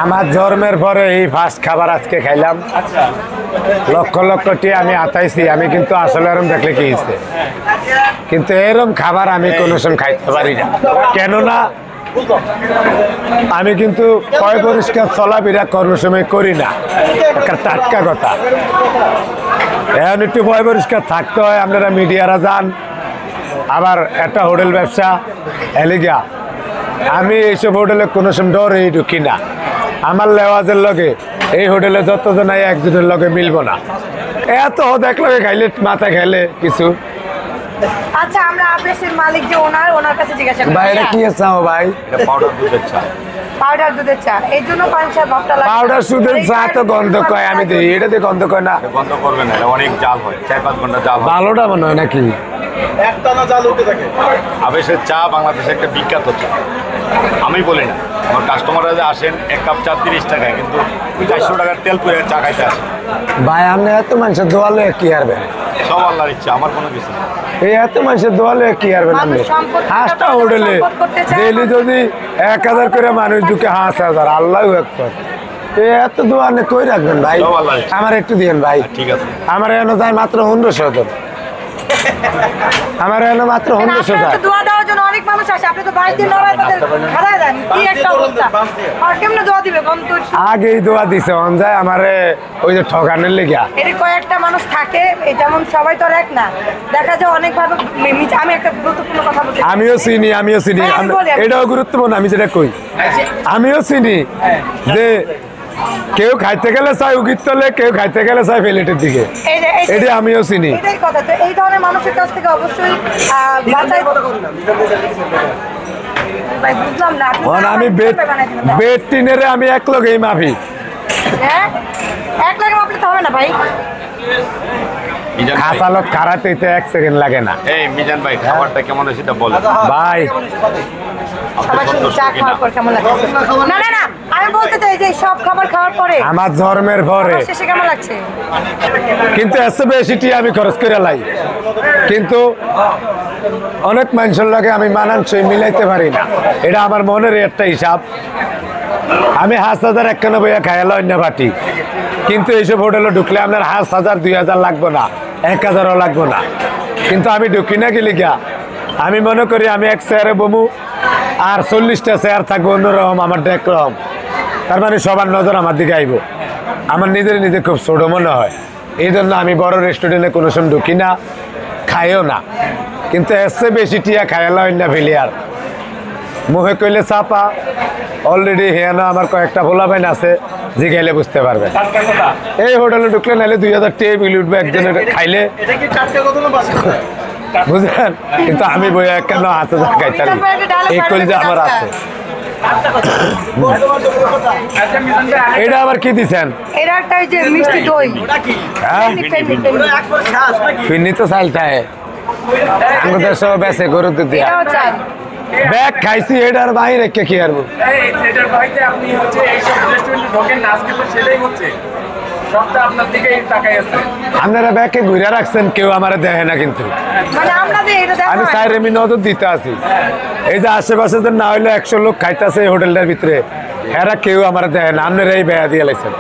আমার জন্মের পরে এই ফার্স্ট খাবার আজকে খাইলাম। লক্ষ লক্ষ টিয়া আমি আতাইছি, আমি কিন্তু আসলে এরম দেখলে কি হয়েছে, কিন্তু এরম খাবার আমি কোনো সময় খাইতে পারি না। কেননা আমি কিন্তু পয় পরিষ্কার চলাফেরা কোনো সময় করি না, একটা টাটকা কথা। এখন একটু পয় পরিষ্কার থাকতে হয়। আপনারা মিডিয়ারা যান, আবার একটা হোটেল ব্যবসা এলিগা আমি এইসব হোটেলে কোনো সময় ডরে ঢুকি না। আমার লেওয়াজের লগে এই হোটেলে যতজন একজনের লগে মিলবো না। এত এক লগে খাইলে মাথা খাইলে কিছু। আচ্ছা, আমরা আবরেসের মালিক যে ওনার কাছে জিজ্ঞাসা করি। ভাই এটা কি চাও ভাই? এটা পাউডার দুধের চা। পাউডার দুধের চা, এই জন্য পাঞ্চা ভাবটা লাগে। পাউডার দুধের চা তো গন্ধ কয়, আমি দিই এটাতে গন্ধ কয় না। বন্ধ করবেন না, এটা অনেক জাল হয়, 4-5 ঘন্টা জাল হয়। ভালোটা মনে হয় নাকি? একটানা জাল উঠে থাকে। আবেশের চা বাংলাদেশে একটা বিখ্যাত চা। আমি বলি না, আমার কাস্টমাররা যে আসেন 1 কাপ চা 30 টাকায়, কিন্তু 400 টাকার তেল করে চা খাইতে আসে। ভাই আপনি এত মানুষের দোয়ালে কি হারবেন? সব আল্লাহর ইচ্ছা, আমার কোনো কিছু না। এই এত মানুষের দোয়ালে কি হারবেন আপনি? হাঁসটা হোটেলে ডেলি যদি 1000 করে মানুষ ঢুকে 5000, আল্লাহ একবার এত দোয়ানে কই রাখবেন ভাই? আমার একটু দিয়েন ভাই। ঠিক আছে, আমার এনে যায় মাত্র 1500 জন, আমার এনে মাত্র 1500 জন। দোয়া দেওয়ার জন্য অনেক মানুষ আসে, আপনি তো 22 দিন নড়াই তাদের খাড়ায় দেন, কি একটা অবস্থা। আর কেমনে দোয়া দিবে বন্ধু? আগেই দোয়া দিছে অন যায় আমারে ওই যে ঠকানোর লেগা। এর কয়েকটা মানুষ থাকে, এই যেমন সবাই তো আর এক না, দেখা যায় অনেকভাবে। আমি একটা গুরুত্বপূর্ণ কথা বলছি, আমিও চিনি এটাও গুরুত্বপূর্ণ। আমি যেটা কই, আমিও চিনি যে কেউ খাইতে গেলে চাই উগির তলে, কেউ খাইতে গেলে চাই প্লেটের দিকে। এটা আমিও চিনি। এটাই কথা। তো এই ধরনের মানুষের কাছ থেকে অবশ্যই ভাই বুঝলাম না, আমি বেড টিনেরে আমি এক লগেই মাফি। হ্যাঁ, এক লাগে মাপলে তো হবে না ভাই। খাসালত খারাতে 1 সেকেন্ড লাগে না। এই মিজান ভাই, খাবারটা কেমন হয়েছে এটা বলেন ভাই। সবাই শুধু চা খাওয়ার পর কেমন লাগছে? না না না, আমি বলতে চাই যে সব খাবার খাওয়ার পরে আমার জন্মের পরে শেষে কেমন লাগছে? কিন্তু এত বেশিটি আমি খরচ করে লাই, কিন্তু অনেক মানুষের লগে আমি মানানসই মিলাইতে পারি না। এটা আমার মনের একটা হিসাব। আমি 5000 একখানে বইয়া খাইলা অন্য বাটি, কিন্তু এইসব হোটেলে ঢুকলে আপনার 5000 2000 লাগবো না, 1000ও লাগবো না। কিন্তু আমি ঢুকি না গেলি গা, আমি মনে করি আমি এক চেয়ারে বমু আর 40টা চেয়ার থাকবো অন্যরকম, আমারটা একরকম। তার মানে সবার নজর আমার দিকে আইব। আমার নিজে খুব ছোট মনে হয়, এই জন্য আমি বড় রেস্টুরেন্টে কোনো সময় ঢুকি না, খাইও না। কিন্তু এসে বেশি টিয়া খাইলা অন্য ফেলিয়ার মুখে কইলে চাপা। অলরেডি হেয়ানো আমার কয়েকটা ভোলাবাইন আছে, জিগাইলে বুঝতে পারবেন। এই হোটেলে ঢুকলে নাহলে 2000 টেবিল উঠবে একজনের খাইলে, বুঝলেন? কিন্তু আমি বইয়া কেন হাতে খাইতাম, এই কলজা আমার আছে। এটা আবার কি দিচ্ছেন? এটা একটা যে মিষ্টি দই। হ্যাঁ, ফিরনি তো চাইতে আমাদের সব বেঁচে গরু তো দিয়া এটাও চাই। ব্যাগ খাইছি, এটার বাইরে কে কি আরবো? এটার বাইরে আপনি হচ্ছে এই সব রেস্টুরেন্টে ঢোকেন না, আজকে তো সেটাই হচ্ছে, সবটা আপনার দিকেই তাকাই আছে। আপনারা ব্যাগকে ঘুরে রাখছেন, কেউ আমার দেখে না। কিন্তু মানে আমরা যে এটা দেখো, আমি চাই রেমি নজর দিতে আছি। এই যে আশেপাশে যে না হইলে 100 লোক খাইতেছে এই হোটেলটার ভিতরে, এরা কেউ আমার দেখে না। আপনারা এই বেয়া দিয়ে লাইছেন।